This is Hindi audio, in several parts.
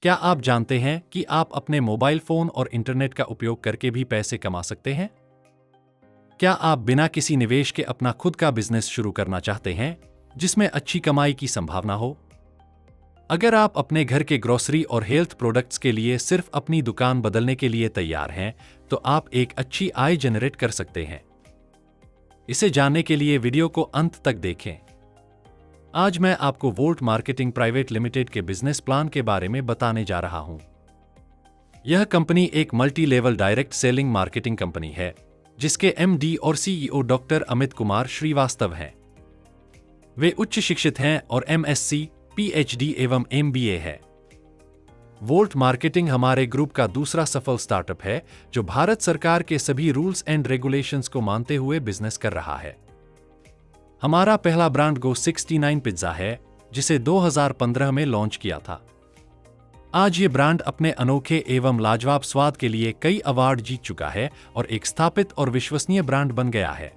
क्या आप जानते हैं कि आप अपने मोबाइल फोन और इंटरनेट का उपयोग करके भी पैसे कमा सकते हैं? क्या आप बिना किसी निवेश के अपना खुद का बिजनेस शुरू करना चाहते हैं, जिसमें अच्छी कमाई की संभावना हो? अगर आप अपने घर के ग्रोसरी और हेल्थ प्रोडक्ट्स के लिए सिर्फ अपनी दुकान बदलने के लिए तैयार हैं, तो आप एक अच्छी आय जनरेट कर सकते हैं। इसे जानने के लिए वीडियो को अंत तक देखें। आज मैं आपको वोल्ट मार्केटिंग प्राइवेट लिमिटेड के बिजनेस प्लान के बारे में बताने जा रहा हूं। यह कंपनी एक multi level direct selling marketing company है, जिसके एमडी और सीईओ डॉक्टर अमित कुमार श्रीवास्तव हैं। वे उच्च शिक्षित हैं और एमएससी, पीएचडी एवं एमबीए है। वोल्ट मार्केटिंग हमारे ग्रुप का दूसरा सफल स्टार्टअप है, जो भारत सरकार के सभी रूल्स एंड रेगुलेशंस को मानते हुए बिजनेस कर रहा है। हमारा पहला ब्रांड गो 69 पिज्जा है, जिसे 2015 में लॉन्च किया था। आज ये ब्रांड अपने अनोखे एवं लाजवाब स्वाद के लिए कई अवार्ड जीत चुका है और एक स्थापित और विश्वसनीय ब्रांड बन गया है।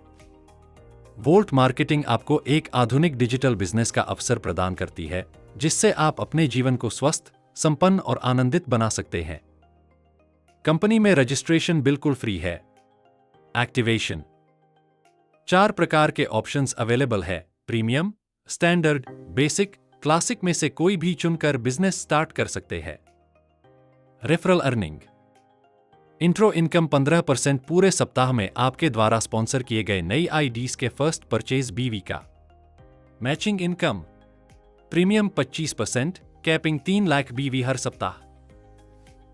वोल्ट मार्केटिंग आपको एक आधुनिक डिजिटल बिजनेस का अवसर प्रदान करती है, जिससे आप अपने जीवन को स्वस्थ, संपन्न और आनंदित बना सकते हैं। कंपनी में रजिस्ट्रेशन बिल्कुल फ्री है। एक्टिवेशन 4 प्रकार के ऑप्शंस अवेलेबल है: प्रीमियम, स्टैंडर्ड, बेसिक, क्लासिक में से कोई भी चुनकर बिजनेस स्टार्ट कर सकते हैं। रेफरल अर्निंग इंट्रो इनकम 15% पूरे सप्ताह में आपके द्वारा स्पॉन्सर किए गए नई आईडीज के फर्स्ट परचेज बीवी का। Matching income premium 25%, capping 3 lakh बीवी हर सप्ताह।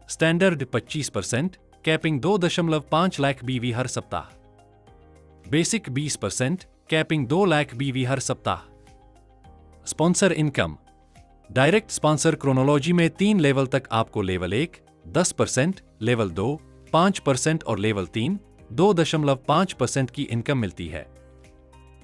स्टैंडर्ड 25%, कैपिंग 2.5 लाख बीवी हर सप्ताह। बेसिक 20%, कैपिंग 2 लाख बीवी हर सप्ताह। Sponsor income direct sponsor chronology में 3 लेवल तक आपको लेवल 1 10%, लेवल 2 5% और लेवल 3 2.5% की इनकम मिलती है।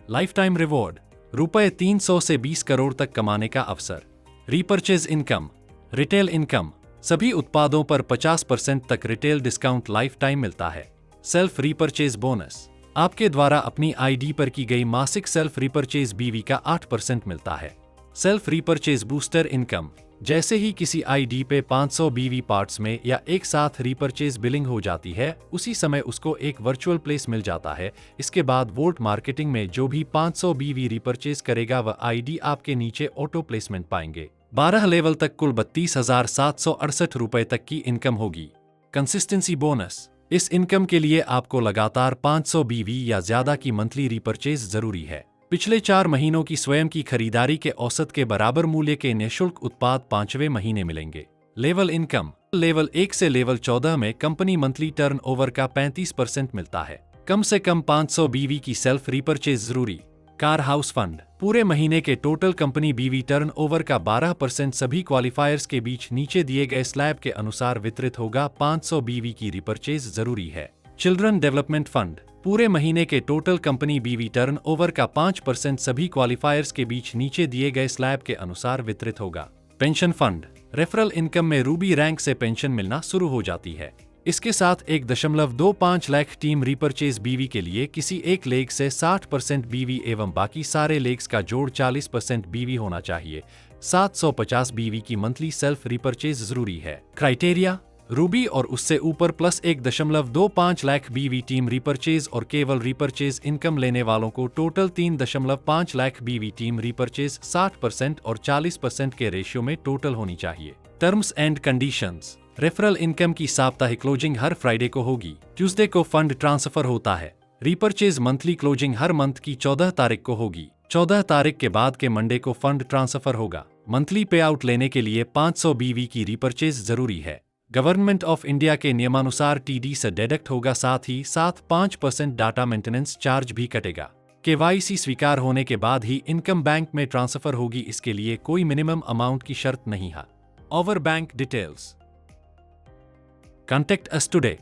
लाइफ टाइम रिवॉर्ड रुपए 300 से 20 करोड़ तक कमाने का अवसर। रीपर्चेज इनकम रिटेल इनकम सभी उत्पादों पर 50% तक रिटेल डिस्काउंट लाइफ टाइम मिलता है। सेल्फ रीपर्चेज बोनस आपके द्वारा अपनी आईडी पर की गई मासिक सेल्फ रीपर्चेज बीवी का 8% मिलता है। सेल्फ रीपर्चेज बूस्टर इनकम जैसे ही किसी आईडी पे 500 बीवी पार्ट्स में या एक साथ रीपर्चेज बिलिंग हो जाती है, उसी समय उसको एक वर्चुअल प्लेस मिल जाता है। इसके बाद वोल्ट मार्केटिंग में जो भी 500 बीवी रीपर्चेज करेगा वह आईडी आपके नीचे ऑटो प्लेसमेंट पाएंगे। 12 लेवल तक कुल 32,768 रुपए तक की इनकम होगी। कंसिस्टेंसी बोनस इस इनकम के लिए आपको लगातार 500 बीवी या ज्यादा की मंथली रीपर्चेज जरूरी है। पिछले 4 महीनों की स्वयं की खरीदारी के औसत के बराबर मूल्य के निःशुल्क उत्पाद 5वें महीने मिलेंगे। लेवल इनकम लेवल 1 से लेवल 14 में कंपनी मंथली टर्नओवर का 35% मिलता है। कम से कम 500 बीवी की सेल्फ रीपर्चेज जरूरी। कार हाउस फंड पूरे महीने के टोटल कंपनी बीवी टर्नओवर का 12% सभी क्वालिफायर्स के बीच नीचे दिए गए स्लैब के अनुसार वितरित होगा। 500 बीवी की रिपर्चेज जरूरी है। चिल्ड्रन डेवलपमेंट फंड पूरे महीने के टोटल कंपनी बीवी टर्नओवर का 5% सभी क्वालिफायर्स के बीच नीचे दिए गए स्लैब के अनुसार वितरित होगा। पेंशन फंड रेफरल इनकम में रूबी रैंक से पेंशन मिलना शुरू हो जाती है। इसके साथ 1.25 लाख टीम रीपर्चेज बीवी के लिए किसी एक लेग से 60% बीवी एवं बाकी सारे लेग्स का जोड़ 40% बीवी होना चाहिए। 750 बीवी की मंथली सेल्फ रीपर्चेज जरूरी है। क्राइटेरिया रूबी और उससे ऊपर प्लस 1.25 लाख बीवी टीम रीपर्चेज और केवल रीपर्चेज इनकम लेने वालों को टोटल 3.5 लाख बीवी टीम रीपर्चेज 60% और 40% के रेशियो में टोटल होनी चाहिए। Terms and conditions referral income की साप्ताहिक क्लोजिंग हर फ्राइडे को होगी। ट्यूसडे को फंड ट्रांसफर होता है। रीपर्चेज मंथली क्लोजिंग हर मंथ की 14 तारीख को होगी। 14 तारीख के बाद के मंडे को फंड ट्रांसफर होगा। मंथली पे आउट लेने के लिए 500 बीवी की रीपर्चेज जरूरी है। गवर्नमेंट ऑफ इंडिया के नियमानुसार टीडी से डिडक्ट होगा, साथ ही 5% डाटा मेंटेनेंस चार्ज भी कटेगा। केवाईसी स्वीकार होने के बाद ही इनकम बैंक में ट्रांसफर होगी। इसके लिए कोई मिनिमम अमाउंट की शर्त नहीं है। Over bank details Contact us today.